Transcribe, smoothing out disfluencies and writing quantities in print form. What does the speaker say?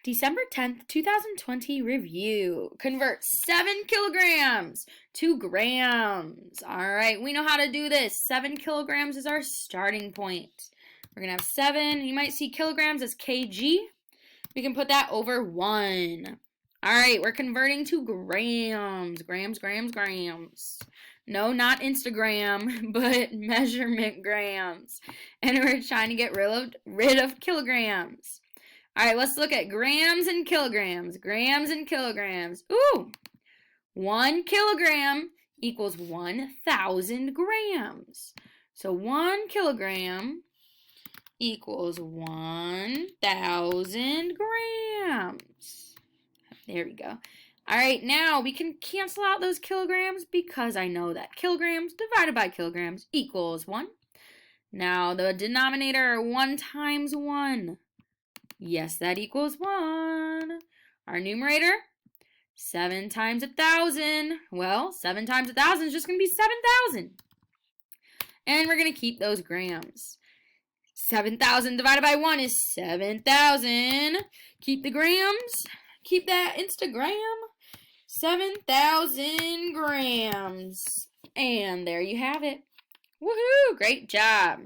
December 10th, 2020 review. Convert 7 kilograms to grams. All right, we know how to do this. 7 kilograms is our starting point. We're going to have 7. You might see kilograms as kg. We can put that over 1. All right, we're converting to grams. Grams. No, not Instagram, but measurement grams. And we're trying to get rid of kilograms. All right, let's look at grams and kilograms. Grams and kilograms. Ooh, 1 kilogram equals 1,000 grams. So 1 kilogram equals 1,000 grams. There we go. All right, now we can cancel out those kilograms because I know that kilograms divided by kilograms equals 1. Now the denominator, 1 times 1. Yes, that equals 1. Our numerator, 7 times 1,000. Well, 7 times 1,000 is just going to be 7,000. And we're going to keep those grams. 7,000 divided by 1 is 7,000. Keep the grams. Keep that Instagram. 7,000 grams. And there you have it. Woohoo! Great job.